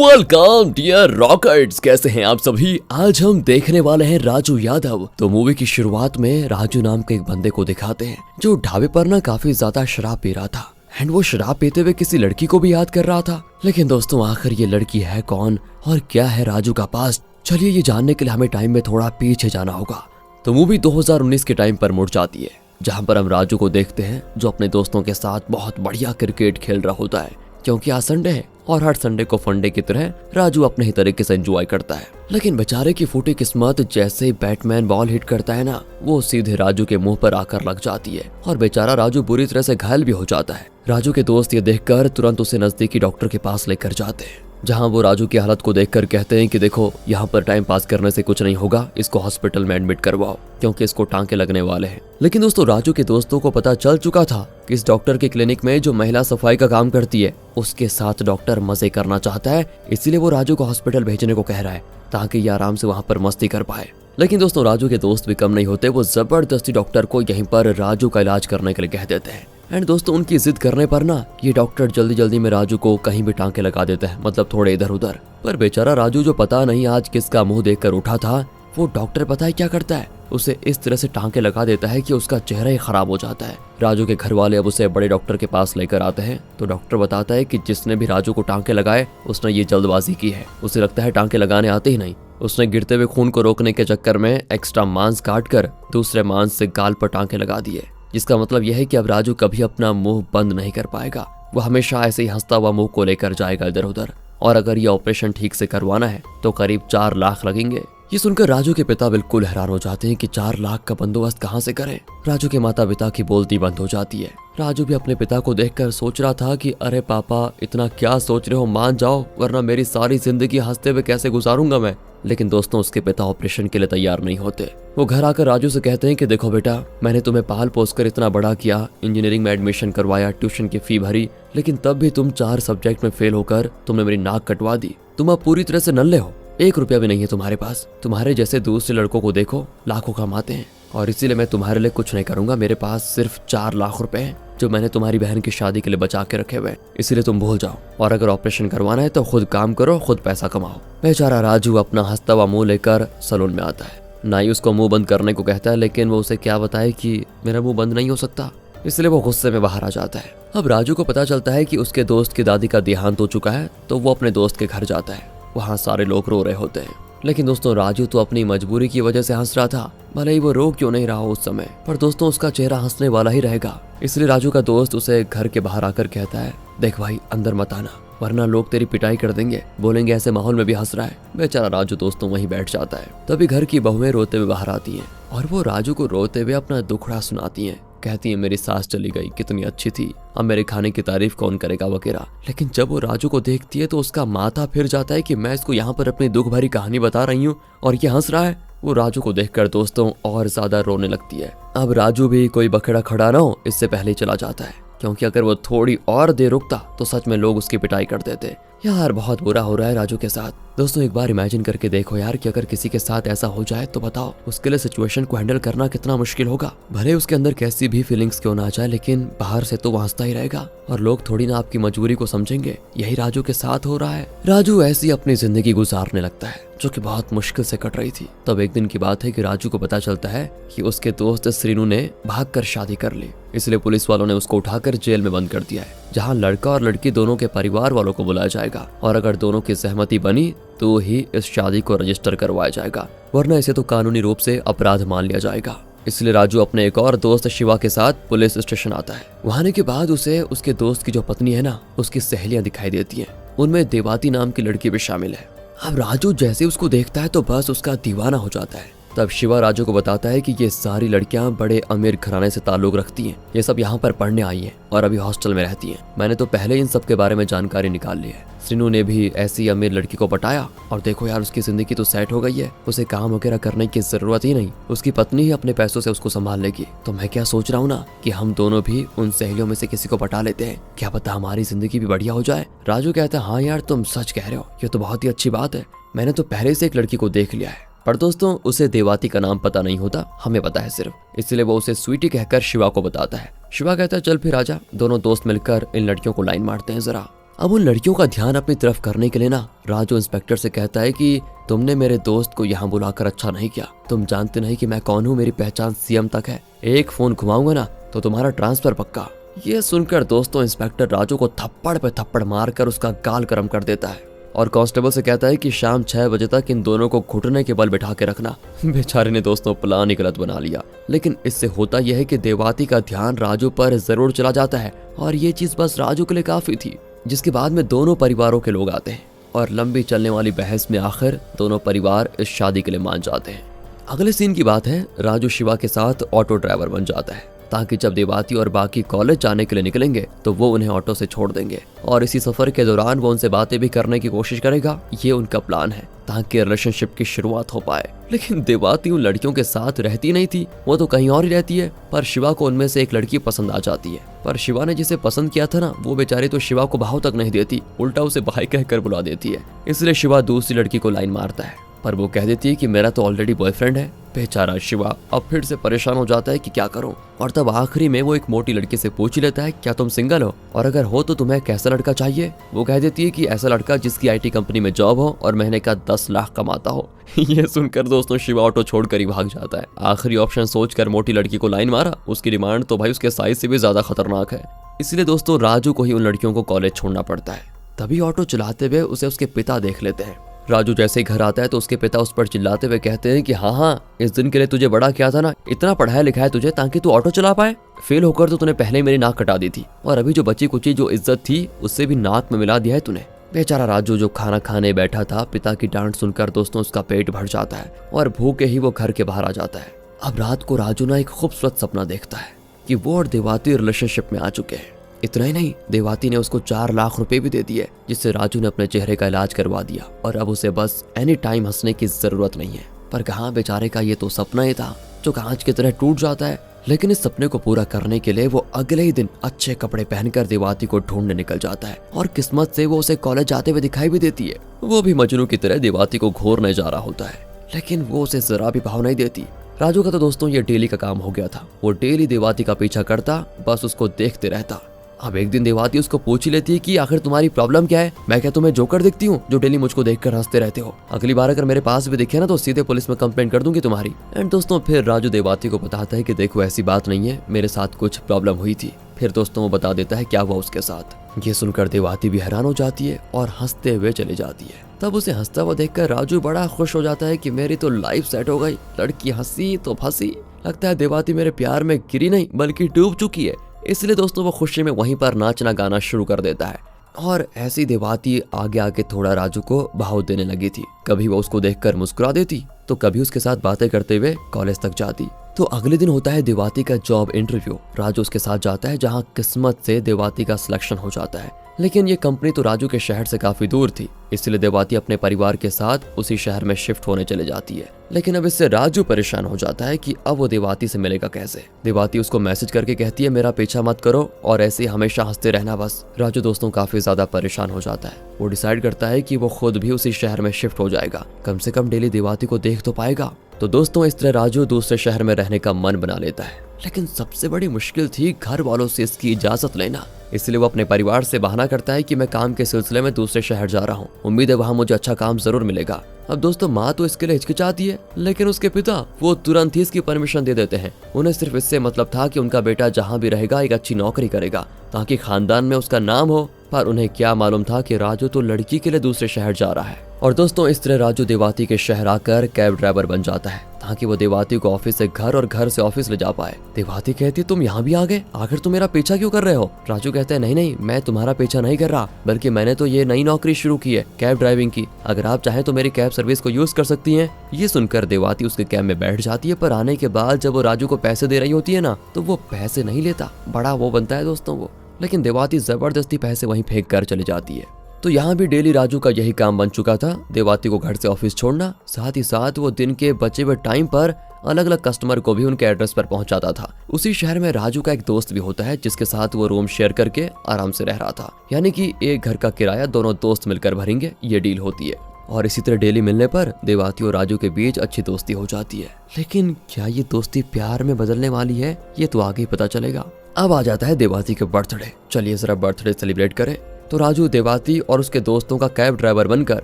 Welcome dear rockets, कैसे हैं आप सभी। आज हम देखने वाले हैं राजू यादव। तो मूवी की शुरुआत में राजू नाम के एक बंदे को दिखाते हैं जो ढाबे पर ना काफी ज्यादा शराब पी रहा था एंड वो शराब पीते हुए किसी लड़की को भी याद कर रहा था। लेकिन दोस्तों आखिर ये लड़की है कौन और क्या है राजू का पास्ट, चलिए ये जानने के लिए हमें टाइम में थोड़ा पीछे जाना होगा। तो मूवी 2019 के टाइम पर मुड़ जाती है, जहाँ पर हम राजू को देखते हैं जो अपने दोस्तों के साथ बहुत बढ़िया क्रिकेट खेल रहा होता है, क्योंकि आज संडे है और हर संडे को फंडे की तरह राजू अपने ही तरीके से एंजॉय करता है। लेकिन बेचारे की फूटी किस्मत, जैसे ही बैटमैन बॉल हिट करता है ना, वो सीधे राजू के मुंह पर आकर लग जाती है और बेचारा राजू बुरी तरह से घायल भी हो जाता है। राजू के दोस्त ये देखकर तुरंत उसे नजदीकी डॉक्टर के पास लेकर जाते हैं, जहां वो राजू की हालत को देखकर कहते हैं कि देखो यहाँ पर टाइम पास करने से कुछ नहीं होगा, इसको हॉस्पिटल में एडमिट करवाओ क्योंकि इसको टांके लगने वाले हैं। लेकिन दोस्तों राजू के दोस्तों को पता चल चुका था कि इस डॉक्टर के क्लिनिक में जो महिला सफाई का काम करती है उसके साथ डॉक्टर मजे करना चाहता है, इसीलिए वो राजू को हॉस्पिटल भेजने को कह रहा है ताकि ये आराम से वहाँ पर मस्ती कर पाए। लेकिन दोस्तों राजू के दोस्त भी कम नहीं होते, वो जबरदस्ती डॉक्टर को यहीं पर राजू का इलाज करने के लिए कह देते हैं। एंड दोस्तों उनकी जिद करने पर ना ये डॉक्टर जल्दी जल्दी में राजू को कहीं भी टांके लगा देता है, मतलब थोड़े इधर उधर। पर बेचारा राजू जो पता नहीं आज किसका मुंह देखकर उठा था, वो डॉक्टर पता है क्या करता है, उसे इस तरह से टांके लगा देता है कि उसका चेहरा ही खराब हो जाता है। राजू के घर वाले अब उसे बड़े डॉक्टर के पास लेकर आते हैं, तो डॉक्टर बताता है कि जिसने भी राजू को टांके लगाए उसने ये जल्दबाजी की है, उसे लगता है टांके लगाने आते ही नहीं, उसने गिरते हुए खून को रोकने के चक्कर में एक्स्ट्रा मांस काट कर दूसरे मांस से गाल पर टांके लगा दिए, जिसका मतलब यह है कि अब राजू कभी अपना मुंह बंद नहीं कर पाएगा, वो हमेशा ऐसे ही हंसता हुआ मुंह को लेकर जाएगा इधर उधर। और अगर ये ऑपरेशन ठीक से करवाना है तो करीब 4 लाख लगेंगे। ये सुनकर राजू के पिता बिल्कुल हैरान हो जाते हैं कि 4 लाख का बंदोबस्त कहाँ से करें। राजू के माता पिता की बोलती बंद हो जाती है। राजू भी अपने पिता को देखकर सोच रहा था कि अरे पापा इतना क्या सोच रहे हो, मान जाओ वरना मेरी सारी जिंदगी हंसते हुए कैसे गुजारूंगा मैं। लेकिन दोस्तों उसके पिता ऑपरेशन के लिए तैयार नहीं होते। वो घर आकर राजू से कहते हैं कि देखो बेटा, मैंने तुम्हें पाल पोस कर इतना बड़ा किया, इंजीनियरिंग में एडमिशन करवाया, ट्यूशन की फी भरी, लेकिन तब भी तुम 4 सब्जेक्ट में फेल होकर तुमने मेरी नाक कटवा दी। तुम अब पूरी तरह से नल्ले हो, 1 रुपया भी नहीं है तुम्हारे पास। तुम्हारे जैसे दूसरे लड़कों को देखो, लाखों कमाते हैं, और इसीलिए मैं तुम्हारे लिए कुछ नहीं करूंगा। मेरे पास सिर्फ 4 लाख रुपए हैं जो मैंने तुम्हारी बहन की शादी के लिए बचा के रखे हुए, इसीलिए तुम भूल जाओ, और अगर ऑपरेशन करवाना है तो खुद काम करो, खुद पैसा कमाओ। बेचारा राजू अपना हंसता हुआ मुंह लेकर सलून में आता है। नाई उसको मुंह बंद करने को कहता है, लेकिन वो उसे क्या बताए कि मेरा मुंह बंद नहीं हो सकता, इसलिए वो गुस्से में बाहर आ जाता है। अब राजू को पता चलता है कि उसके दोस्त की दादी का देहांत हो चुका है, तो वो अपने दोस्त के घर जाता है। वहाँ सारे लोग रो रहे होते हैं, लेकिन दोस्तों राजू तो अपनी मजबूरी की वजह से हंस रहा था, भले ही वो रो क्यों नहीं रहा हो उस समय, पर दोस्तों उसका चेहरा हंसने वाला ही रहेगा। इसलिए राजू का दोस्त उसे घर के बाहर आकर कहता है, देख भाई अंदर मत आना वरना लोग तेरी पिटाई कर देंगे, बोलेंगे ऐसे माहौल में भी हंस रहा है। बेचारा राजू दोस्तों वहीं बैठ जाता है। तभी घर की बहुएं रोते हुए बाहर आती हैं और वो राजू को रोते हुए अपना दुखड़ा सुनाती हैं। कहती है मेरी सास चली गई, कितनी अच्छी थी, अब मेरे खाने की तारीफ कौन करेगा वगैरह। लेकिन जब वो राजू को देखती है तो उसका माथा फिर जाता है कि मैं इसको यहाँ पर अपनी दुख भरी कहानी बता रही हूँ और ये हंस रहा है। वो राजू को देखकर दोस्तों और ज्यादा रोने लगती है। अब राजू भी कोई बखेड़ा खड़ा ना हो इससे पहले ही चला जाता है, क्योंकि अगर वो थोड़ी और देर रुकता तो सच में लोग उसकी पिटाई कर देते। यार बहुत बुरा हो रहा है राजू के साथ। दोस्तों एक बार इमेजिन करके देखो यार कि अगर किसी के साथ ऐसा हो जाए तो बताओ उसके लिए सिचुएशन को हैंडल करना कितना मुश्किल होगा। भले उसके अंदर कैसी भी फीलिंग्स क्यों ना आ जाए, लेकिन बाहर से तो वो हंसता ही रहेगा और लोग थोड़ी ना आपकी मजबूरी को समझेंगे। यही राजू के साथ हो रहा है। राजू ऐसी अपनी जिंदगी गुजारने लगता है जो कि बहुत मुश्किल से कट रही थी। तब एक दिन की बात है कि राजू को पता चलता है कि उसके दोस्त श्रीनू ने भागकर शादी कर ली, इसलिए पुलिस वालों ने उसको उठाकर जेल में बंद कर दिया है, जहां लड़का और लड़की दोनों के परिवार वालों को बुलाया जाएगा और अगर दोनों की सहमति बनी तो ही इस शादी को रजिस्टर करवाया जाएगा, वरना इसे तो कानूनी रूप से अपराध मान लिया जाएगा। इसलिए राजू अपने एक और दोस्त शिवा के साथ पुलिस स्टेशन आता है। वहां आने के बाद उसे उसके दोस्त की जो पत्नी है ना, उसकी सहेलियां दिखाई देती हैं, उनमें देवाती नाम की लड़की भी शामिल है। अब राजू जैसे उसको देखता है तो बस उसका दीवाना हो जाता है। तब शिवा राजू को बताता है कि ये सारी लड़कियां बड़े अमीर घराने से ताल्लुक रखती हैं, ये सब यहाँ पर पढ़ने आई हैं और अभी हॉस्टल में रहती हैं। मैंने तो पहले इन सब के बारे में जानकारी निकाल ली है। श्रीनू ने भी ऐसी अमीर लड़की को पटाया और देखो यार उसकी जिंदगी तो सेट हो गई है, उसे काम वगैरह करने की जरूरत ही नहीं, उसकी पत्नी ही अपने पैसों से उसको संभाल लेगी। तो मैं क्या सोच रहा हूँ ना कि हम दोनों भी उन सहेलियों में से किसी को पटा लेते हैं, क्या पता हमारी जिंदगी भी बढ़िया हो जाए। राजू कहता है हाँ यार तुम सच कह रहे हो, ये तो बहुत ही अच्छी बात है, मैंने तो पहले से एक लड़की को देख लिया है। पर दोस्तों उसे देवाती का नाम पता नहीं होता, हमें पता है सिर्फ, इसलिए वो उसे स्वीटी कहकर शिवा को बताता है। शिवा कहता है चल फिर आजा, दोनों दोस्त मिलकर इन लड़कियों को लाइन मारते हैं जरा। अब उन लड़कियों का ध्यान अपनी तरफ करने के लिए ना राजू इंस्पेक्टर से कहता है कि तुमने मेरे दोस्त को यहाँ बुलाकर अच्छा नहीं किया। तुम जानते नहीं कि मैं कौन हूँ, मेरी पहचान सीएम तक है। एक फोन घुमाऊंगा ना तो तुम्हारा ट्रांसफर पक्का। ये सुनकर दोस्तों इंस्पेक्टर राजू को थप्पड़ पे थप्पड़ मारकर उसका गाल गर्म कर देता है और कांस्टेबल से कहता है कि शाम 6 बजे तक इन दोनों को घुटने के बल बिठा के रखना। बेचारे ने दोस्तों प्लान ही गलत बना लिया, लेकिन इससे होता यह है कि देवाती का ध्यान राजू पर जरूर चला जाता है और ये चीज बस राजू के लिए काफी थी। जिसके बाद में दोनों परिवारों के लोग आते हैं और लंबी चलने वाली बहस में आखिर दोनों परिवार इस शादी के लिए मान जाते हैं। अगले सीन की बात है, राजू शिवा के साथ ऑटो ड्राइवर बन जाता है ताकि जब देवाती और बाकी कॉलेज जाने के लिए निकलेंगे तो वो उन्हें ऑटो से छोड़ देंगे और इसी सफर के दौरान वो उनसे बातें भी करने की कोशिश करेगा। ये उनका प्लान है ताकि रिलेशनशिप की शुरुआत हो पाए। लेकिन देवाती उन लड़कियों के साथ रहती नहीं थी, वो तो कहीं और ही रहती है। पर शिवा को उनमें से एक लड़की पसंद आ जाती है, पर शिवा ने जिसे पसंद किया था ना वो बेचारी तो शिवा को भाव तक नहीं देती, उल्टा उसे भाई कहकर बुला देती है। इसलिए शिवा दूसरी लड़की को लाइन मारता है, पर वो कह देती है कि मेरा तो ऑलरेडी बॉयफ्रेंड है। बेचारा शिवा अब फिर से परेशान हो जाता है कि क्या करूं, और तब आखिरी में वो एक मोटी लड़की से पूछ लेता है क्या तुम सिंगल हो, और अगर हो तो तुम्हें कैसा लड़का चाहिए। वो कह देती है कि ऐसा लड़का जिसकी IT कंपनी में जॉब हो और महीने का 10 लाख कमाता हो। ये सुनकर दोस्तों शिवा ऑटो छोड़कर ही भाग जाता है। आखिरी ऑप्शन सोचकर मोटी लड़की को लाइन मारा, उसकी डिमांड तो भाई उसके साइज से भी ज्यादा खतरनाक है। इसलिए दोस्तों राजू को ही उन लड़कियों को कॉलेज छोड़ना पड़ता है। तभी ऑटो चलाते हुए उसे उसके पिता देख लेते हैं। राजू जैसे ही घर आता है तो उसके पिता उस पर चिल्लाते हुए कहते हैं कि हाँ, इस दिन के लिए तुझे बड़ा किया था ना, इतना पढ़ाया लिखा है तुझे ताकि तू ऑटो चला पाए। फेल होकर तो तूने पहले ही मेरी नाक कटा दी थी और अभी जो बची कुची जो इज्जत थी उससे भी नाक में मिला दिया है तूने। बेचारा राजू जो खाना खाने बैठा था, पिता की डांट सुनकर दोस्तों उसका पेट भर जाता है और भूखे ही वो घर के बाहर आ जाता है। अब रात को राजू ना एक खूबसूरत सपना देखता है कि वो और देवाती रिलेशनशिप में आ चुके हैं। इतना ही नहीं, देवाती ने उसको 4 लाख रुपए भी दे दिए, जिससे राजू ने अपने चेहरे का इलाज करवा दिया और अब उसे बस एनी टाइम हंसने की जरूरत नहीं है। पर कहाँ बेचारे का ये तो सपना ही था जो कांच की तरह टूट जाता है। लेकिन इस सपने को पूरा करने के लिए वो अगले ही दिन अच्छे कपड़े पहनकर देवाती को ढूंढने निकल जाता है और किस्मत से वो उसे कॉलेज जाते हुए दिखाई भी देती है। वो भी मजनू की तरह देवाती को घूरने जा रहा होता है, लेकिन वो उसे जरा भी भाव नहीं देती। राजू का तो दोस्तों ये डेली का काम हो गया था, वो डेली देवाती का पीछा करता, बस उसको देखते रहता। अब एक दिन देवाती उसको पूछ ही लेती है कि आखिर तुम्हारी प्रॉब्लम क्या है, मैं क्या तुम्हें जोकर दिखती हूँ जो डेली मुझको देखकर हंसते रहते हो। अगली बार अगर मेरे पास भी दिखे ना तो सीधे पुलिस में कंप्लेंट कर दूंगी तुम्हारी। एंड दोस्तों फिर राजू देवाती को बताता है कि देखो ऐसी बात नहीं है, मेरे साथ कुछ प्रॉब्लम हुई थी। फिर दोस्तों वो बता देता है क्या हुआ उसके साथ। ये सुनकर देवाती भी हैरान हो जाती है और हंसते हुए चली जाती है। तब उसे हंसता हुआ देखकर राजू बड़ा खुश हो जाता है कि मेरी तो लाइफ सेट हो गई, लड़की हंसी तो फंसी। लगता है देवाती मेरे प्यार में गिरी नहीं बल्कि डूब चुकी है। इसलिए दोस्तों वो खुशी में वहीं पर नाचना गाना शुरू कर देता है और ऐसी देवाती आगे आगे थोड़ा राजू को भाव देने लगी थी। कभी वो उसको देखकर मुस्कुरा देती तो कभी उसके साथ बातें करते हुए कॉलेज तक जाती। तो अगले दिन होता है देवाती का जॉब इंटरव्यू। राजू उसके साथ जाता है जहां किस्मत से देवाती का सिलेक्शन हो जाता है। लेकिन ये कंपनी तो राजू के शहर से काफी दूर थी, इसलिए देवाती अपने परिवार के साथ उसी शहर में शिफ्ट होने चले जाती है। लेकिन अब इससे राजू परेशान हो जाता है कि अब वो देवाती से मिलेगा कैसे। देवाती उसको मैसेज करके कहती है मेरा पीछा मत करो और ऐसे हमेशा हंसते रहना बस। राजू दोस्तों काफी ज्यादा परेशान हो जाता है। वो डिसाइड करता है कि वो खुद भी उसी शहर में शिफ्ट हो जाएगा, कम से कम डेली देवाती को देख तो पाएगा। तो दोस्तों इस तरह राजू दूसरे शहर में रहने का मन बना लेता है। लेकिन सबसे बड़ी मुश्किल थी घर वालों से इसकी इजाजत लेना। इसलिए वो अपने परिवार से बहाना करता है कि मैं काम के सिलसिले में दूसरे शहर जा रहा हूँ, उम्मीद है वहाँ मुझे अच्छा काम जरूर मिलेगा। अब दोस्तों माँ तो इसके लिए हिचकिचाती है, लेकिन उसके पिता वो तुरंत ही इसकी परमिशन दे देते हैं। उन्हें सिर्फ इससे मतलब था कि उनका बेटा जहाँ भी रहेगा एक अच्छी नौकरी करेगा ताकि खानदान में उसका नाम हो। पर उन्हें क्या मालूम था कि राजू तो लड़की के लिए दूसरे शहर जा रहा है। और दोस्तों इस तरह राजू देवाती के शहर आकर कैब ड्राइवर बन जाता है ताकि वो देवाती को ऑफिस से घर और घर से ऑफिस ले जा पाए। देवाती कहती तुम यहाँ भी आ गए, आखिर तुम मेरा पीछा क्यों कर रहे हो। राजू कहते हैं नहीं, मैं तुम्हारा पीछा नहीं कर रहा, बल्कि मैंने तो ये नई नौकरी शुरू की है कैब ड्राइविंग की। अगर आप चाहें तो मेरी कैब सर्विस को यूज कर सकती हैं। ये सुनकर देवाती उसके कैब में बैठ जाती है, पर आने के बाद जब वो राजू को पैसे दे रही होती है ना तो वो पैसे नहीं लेता। बड़ा वो बनता है दोस्तों वो, लेकिन देवाती जबरदस्ती पैसे वहीं फेंक कर चली जाती है। तो यहाँ भी डेली राजू का यही काम बन चुका था, देवाती को घर से ऑफिस छोड़ना, साथ ही साथ वो दिन के बचे हुए टाइम पर अलग अलग कस्टमर को भी उनके एड्रेस पर पहुंचाता था। उसी शहर में राजू का एक दोस्त भी होता है जिसके साथ वो रूम शेयर करके आराम से रह रहा था, यानी कि एक घर का किराया दोनों दोस्त मिलकर भरेंगे, ये डील होती है। और इसी तरह डेली मिलने पर देवाती और राजू के बीच अच्छी दोस्ती हो जाती है। लेकिन क्या ये दोस्ती प्यार में बदलने वाली है, ये तो आगे ही पता चलेगा। अब आ जाता है देवाती के बर्थडे। चलिए जरा बर्थडे सेलिब्रेट करें। तो राजू देवाती और उसके दोस्तों का कैब ड्राइवर बनकर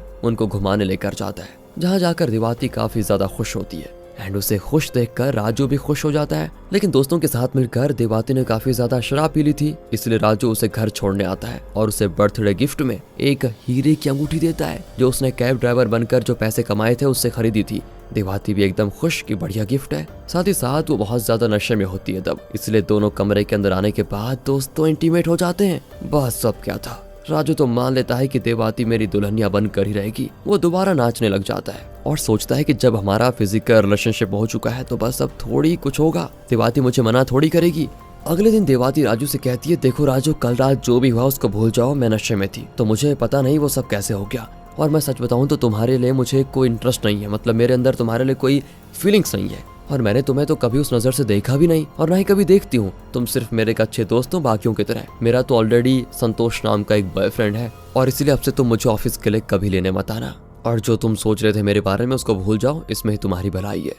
उनको घुमाने लेकर जाता है, जहाँ जाकर देवाती काफी ज्यादा खुश होती है एंड उसे खुश देखकर राजू भी खुश हो जाता है। लेकिन दोस्तों के साथ मिलकर देवाती ने काफी ज्यादा शराब पी ली थी, इसलिए राजू उसे घर छोड़ने आता है और उसे बर्थडे गिफ्ट में एक हीरे की अंगूठी देता है, जो उसने कैब ड्राइवर बनकर जो पैसे कमाए थे उससे खरीदी थी। देवाती भी एकदम खुश कि बढ़िया गिफ्ट है। साथ ही साथ वो बहुत ज्यादा नशे में होती है तब, इसलिए दोनों कमरे के अंदर आने के बाद दोस्तों इंटीमेट हो जाते हैं। बस सब क्या था, राजू तो मान लेता है कि देवाती मेरी दुल्हनिया बनकर ही रहेगी। वो दोबारा नाचने लग जाता है और सोचता है कि जब हमारा फिजिकल रिलेशनशिप हो चुका है तो बस अब थोड़ी कुछ होगा, देवाती मुझे मना थोड़ी करेगी। अगले दिन देवाती राजू से कहती है, देखो राजू, कल रात जो भी हुआ उसको भूल जाओ, मैं नशे में थी तो मुझे पता नहीं वो सब कैसे हो गया, और मैं सच बताऊं तो तुम्हारे लिए मुझे कोई इंटरेस्ट नहीं है, मतलब मेरे अंदर तुम्हारे लिए कोई फीलिंग्स नहीं है, और मैंने तुम्हें तो कभी उस नजर से देखा भी नहीं और ना ही कभी देखती हूँ। तुम सिर्फ मेरे एक अच्छे दोस्त हो बाकियों की तरह। मेरा तो ऑलरेडी संतोष नाम का एक बॉयफ्रेंड है और इसीलिए अब से तुम मुझे ऑफिस के लिए कभी लेने मत आना, और जो तुम सोच रहे थे मेरे बारे में उसको भूल जाओ, इसमें ही तुम्हारी भलाई है।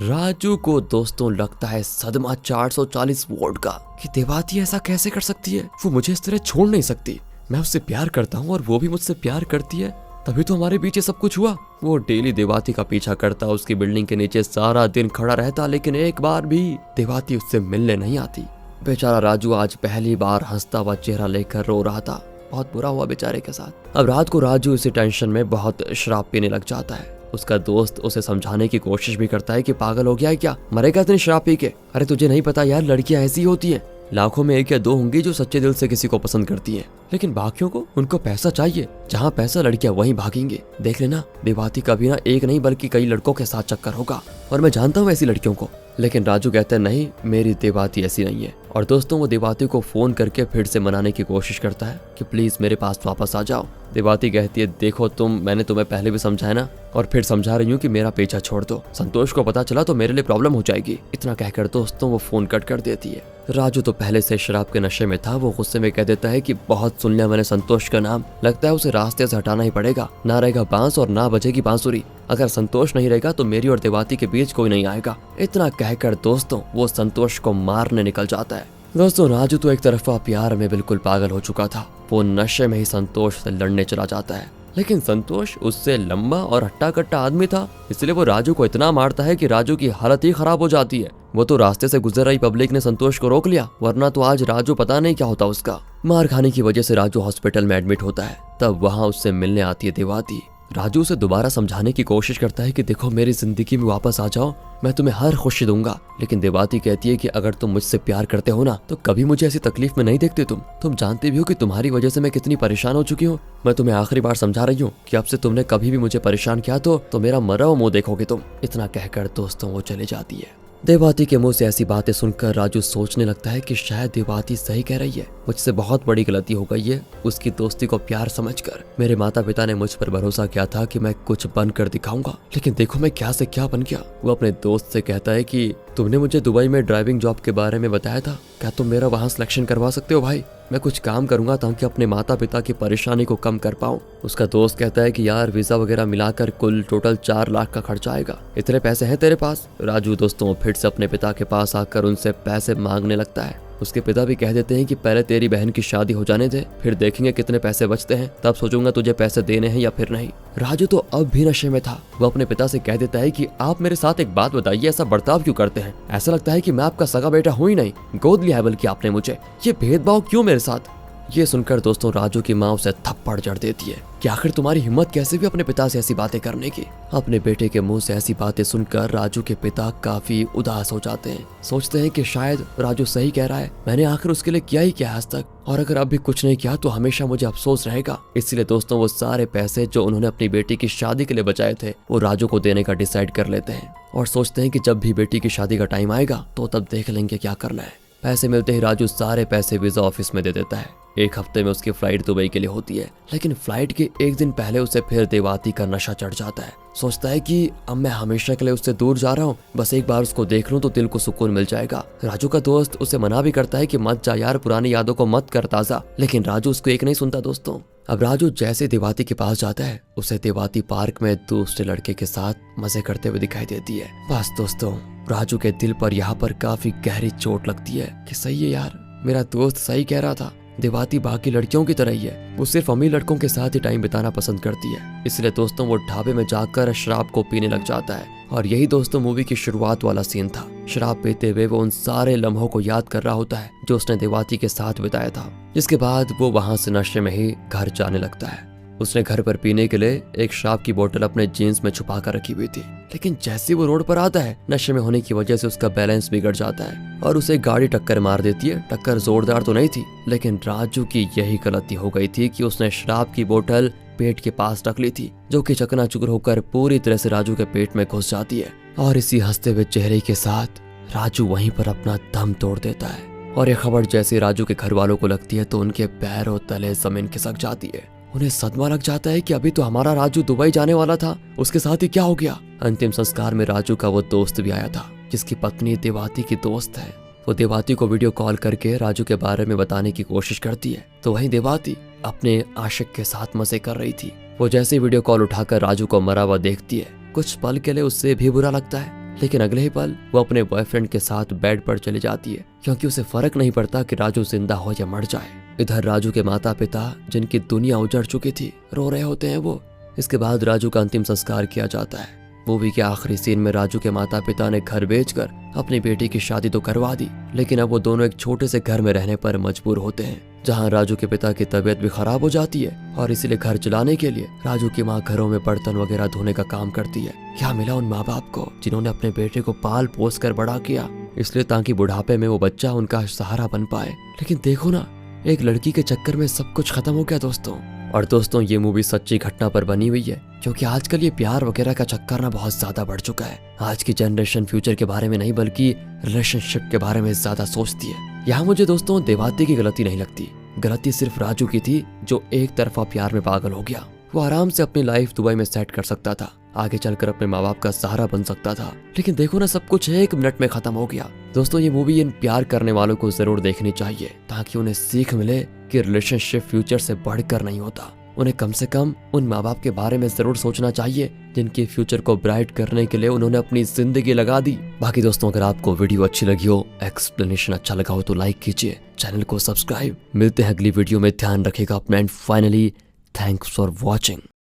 राजू को दोस्तों लगता है सदमा 440 वोल्ट का कि देवाती ऐसा कैसे कर सकती है, वो मुझे इस तरह छोड़ नहीं सकती। मैं उससे प्यार करता हूँ और वो भी मुझसे प्यार करती है, तभी तो हमारे बीच ये सब कुछ हुआ। वो डेली देवाती का पीछा करता, उसकी बिल्डिंग के नीचे सारा दिन खड़ा रहता, लेकिन एक बार भी देवाती उससे मिलने नहीं आती। बेचारा राजू आज पहली बार हंसता हुआ चेहरा लेकर रो रहा था। बहुत बुरा हुआ बेचारे के साथ। अब रात को राजू इसी टेंशन में बहुत शराब पीने लग जाता है। उसका दोस्त उसे समझाने की कोशिश भी करता है कि पागल हो गया है क्या, मरेगा इतनी शराब पी के। अरे तुझे नहीं पता यार, लड़कियां ऐसी होती हैं, लाखों में एक या दो होंगी जो सच्चे दिल से किसी को पसंद करती हैं, लेकिन बाकियों को उनको पैसा चाहिए, जहाँ पैसा लड़कियां वहीं भागेंगे। देख लेना, देवाती का भी ना एक नहीं बल्कि कई लड़कों के साथ चक्कर होगा, और मैं जानता हूँ ऐसी लड़कियों को। लेकिन राजू कहता है नहीं, मेरी देवाती ऐसी नहीं है। और दोस्तों वो देवाती को फोन करके फिर से मनाने की कोशिश करता है कि प्लीज मेरे पास वापस आ जाओ। देवाती कहती है, देखो मैंने तुम्हें पहले भी समझाया ना, और फिर समझा रही हूँ कि मेरा पीछा छोड़ दो, संतोष को पता चला तो मेरे लिए प्रॉब्लम हो जाएगी। इतना कहकर दोस्तों वो फोन कट कर देती है। राजू तो पहले से शराब के नशे में था, वो गुस्से में कह देता है कि बहुत सुन लिया मैंने संतोष का नाम, लगता है उसे रास्ते से हटाना ही पड़ेगा, ना रहेगा बांस और ना बजेगी बांसुरी। अगर संतोष नहीं रहेगा तो मेरी और देवाती के बीच कोई नहीं आएगा। इतना कहकर दोस्तों वो संतोष को मारने निकल जाता है। दोस्तों राजू तो एक तरफा प्यार में बिल्कुल पागल हो चुका था, वो नशे में ही संतोष से लड़ने चला जाता है, लेकिन संतोष उससे लंबा और हट्टा कट्टा आदमी था, इसलिए वो राजू को इतना मारता है कि राजू की हालत ही खराब हो जाती है। वो तो रास्ते से गुजर रही पब्लिक ने संतोष को रोक लिया, वरना तो आज राजू पता नहीं क्या होता उसका। मार खाने की वजह से राजू हॉस्पिटल में एडमिट होता है, तब वहाँ उससे मिलने आती है देवाती। राजू उसे दोबारा समझाने की कोशिश करता है कि देखो मेरी जिंदगी में वापस आ जाओ, मैं तुम्हें हर खुशी दूंगा। लेकिन देवाती कहती है कि अगर तुम मुझसे प्यार करते हो ना तो कभी मुझे ऐसी तकलीफ में नहीं देखते। तुम जानते भी हो कि तुम्हारी वजह से मैं कितनी परेशान हो चुकी हूँ। मैं तुम्हें आखिरी बार समझा रही हूँ कि अब से तुमने कभी भी मुझे परेशान किया तो मेरा मरा हुआ मुंह देखोगे तुम। इतना कहकर दोस्तों वो चले जाती है। देवाती के मुंह से ऐसी बातें सुनकर राजू सोचने लगता है कि शायद देवाती सही कह रही है, मुझसे बहुत बड़ी गलती हो गई है उसकी दोस्ती को प्यार समझकर। मेरे माता पिता ने मुझ पर भरोसा किया था कि मैं कुछ बन कर दिखाऊंगा, लेकिन देखो मैं क्या से क्या बन गया। वो अपने दोस्त से कहता है कि तुमने मुझे दुबई में ड्राइविंग जॉब के बारे में बताया था, क्या तुम मेरा वहाँ सिलेक्शन करवा सकते हो भाई? मैं कुछ काम करूंगा ताकि अपने माता पिता की परेशानी को कम कर पाऊं। उसका दोस्त कहता है कि यार वीजा वगैरह मिलाकर कुल टोटल 4 लाख का खर्चा आएगा, इतने पैसे हैं तेरे पास? राजू दोस्तों फिर से अपने पिता के पास आकर उनसे पैसे मांगने लगता है। उसके पिता भी कह देते हैं कि पहले तेरी बहन की शादी हो जाने दे, फिर देखेंगे कितने पैसे बचते हैं, तब सोचूंगा तुझे पैसे देने हैं या फिर नहीं। राजू तो अब भी नशे में था। वो अपने पिता से कह देता है कि आप मेरे साथ एक बात बताइए, ऐसा बर्ताव क्यों करते हैं? ऐसा लगता है कि मैं आपका सगा बेटा हूं ही नहीं, गोद लिया है बल्कि आपने मुझे, ये भेदभाव क्यों मेरे साथ? ये सुनकर दोस्तों राजू की माँ उसे थप्पड़ जड़ देती है कि आखिर तुम्हारी हिम्मत कैसे भी अपने पिता से ऐसी बातें करने की। अपने बेटे के मुंह से ऐसी बातें सुनकर राजू के पिता काफी उदास हो जाते हैं। सोचते हैं कि शायद राजू सही कह रहा है, मैंने आखिर उसके लिए किया ही क्या आज तक, और अगर अब भी कुछ नहीं किया तो हमेशा मुझे अफसोस रहेगा। इसलिए दोस्तों वो सारे पैसे जो उन्होंने अपनी बेटी की शादी के लिए बचाए थे वो राजू को देने का डिसाइड कर लेते हैं, और सोचते हैं कि जब भी बेटी की शादी का टाइम आएगा तो तब देख लेंगे क्या करना है। पैसे मिलते ही राजू सारे पैसे वीजा ऑफिस में दे देता है। एक हफ्ते में उसकी फ्लाइट दुबई के लिए होती है, लेकिन फ्लाइट के एक दिन पहले उसे फिर देवाती का नशा चढ़ जाता है। सोचता है कि अब मैं हमेशा के लिए उससे दूर जा रहा हूँ, बस एक बार उसको देख लूं तो दिल को सुकून मिल जाएगा। राजू का दोस्त उसे मना भी करता है कि मत जा यार, पुरानी यादों को मत कर ताजा, लेकिन राजू उसको एक नहीं सुनता दोस्तों। अब राजू जैसे देवाती के पास जाता है उसे देवाती पार्क में दूसरे लड़के के साथ मजे करते हुए दिखाई देती है। बस दोस्तों राजू के दिल पर यहाँ पर काफी गहरी चोट लगती है कि सही है यार, मेरा दोस्त सही कह रहा था, देवाती बाकी लड़कियों की तरह ही है, वो सिर्फ अमीर लड़कों के साथ ही टाइम बिताना पसंद करती है। इसलिए दोस्तों वो ढाबे में जाकर शराब को पीने लग जाता है और यही दोस्तों मूवी की शुरुआत वाला सीन था। शराब पीते हुए वो उन सारे लम्हों को याद कर रहा होता है जो उसने देवाती के साथ बिताया था। जिसके बाद वो वहां से नशे में ही घर जाने लगता है। उसने घर पर पीने के लिए एक शराब की बोतल अपने जीन्स में छुपा कर रखी हुई थी, लेकिन जैसे वो रोड पर आता है नशे में होने की वजह से उसका बैलेंस बिगड़ जाता है और उसे गाड़ी टक्कर मार देती है। टक्कर जोरदार तो नहीं थी, लेकिन राजू की यही गलती हो गई थी कि उसने शराब की बोतल पेट के पास रख ली थी, जो कि चकनाचूर होकर पूरी तरह से राजू के पेट में घुस जाती है और इसी हंसते हुए चेहरे के साथ राजू वहीं पर अपना दम तोड़ देता है। और ये खबर जैसे राजू के घर वालों को लगती है तो उनके पैरों तले जमीन खिसक जाती है। उन्हें सदमा लग जाता है कि अभी तो हमारा राजू दुबई जाने वाला था, उसके साथ ही क्या हो गया। अंतिम संस्कार में राजू का वो दोस्त भी आया था जिसकी पत्नी देवाती की दोस्त है। वो देवाती को वीडियो कॉल करके राजू के बारे में बताने की कोशिश करती है, तो वहीं देवाती अपने आशिक के साथ मजे कर रही थी। वो जैसे वीडियो कॉल उठाकर राजू को मरा हुआ देखती है, कुछ पल के लिए उससे भी बुरा लगता है, लेकिन अगले ही पल वो अपने बॉयफ्रेंड के साथ बेड पर चली जाती है, क्योंकि उसे फर्क नहीं पड़ता कि राजू जिंदा हो या मर जाए। इधर राजू के माता पिता जिनकी दुनिया उजड़ चुकी थी रो रहे होते हैं वो। इसके बाद राजू का अंतिम संस्कार किया जाता है। मूवी के आखिरी सीन में राजू के माता पिता ने घर बेचकर अपनी बेटी की शादी तो करवा दी, लेकिन अब वो दोनों एक छोटे से घर में रहने पर मजबूर होते हैं, जहां राजू के पिता की तबीयत भी खराब हो जाती है और इसीलिए घर चलाने के लिए राजू की माँ घरों में बर्तन वगैरह धोने का काम करती है। क्या मिला उन माँ बाप को जिन्होंने अपने बेटे को पाल पोस कर बड़ा किया, इसलिए ताकि बुढ़ापे में वो बच्चा उनका सहारा बन पाए। लेकिन देखो ना, एक लड़की के चक्कर में सब कुछ खत्म हो गया दोस्तों। और दोस्तों ये मूवी सच्ची घटना पर बनी हुई है, क्योंकि आजकल ये प्यार वगैरह का चक्कर ना बहुत ज्यादा बढ़ चुका है। आज की जनरेशन फ्यूचर के बारे में नहीं बल्कि रिलेशनशिप के बारे में ज्यादा सोचती है। यहाँ मुझे दोस्तों देवाती की गलती नहीं लगती, गलती सिर्फ राजू की थी जो एक तरफा प्यार में पागल हो गया। वो आराम से अपनी लाइफ दुबई में सेट कर सकता था, आगे चलकर अपने माँ बाप का सहारा बन सकता था, लेकिन देखो ना सब कुछ 1 मिनट में खत्म हो गया। दोस्तों ये मूवी इन प्यार करने वालों को जरूर देखनी चाहिए, ताकि उन्हें सीख मिले कि रिलेशनशिप फ्यूचर से बढ़कर नहीं होता। उन्हें कम से कम उन माँ बाप के बारे में जरूर सोचना चाहिए जिनके फ्यूचर को ब्राइट करने के लिए उन्होंने अपनी जिंदगी लगा दी। बाकी दोस्तों अगर आपको वीडियो अच्छी लगी हो, एक्सप्लेनेशन अच्छा लगा हो तो लाइक कीजिए, चैनल को सब्सक्राइब। मिलते हैं अगली वीडियो में, ध्यान रखिएगा अपना and finally thanks for watching.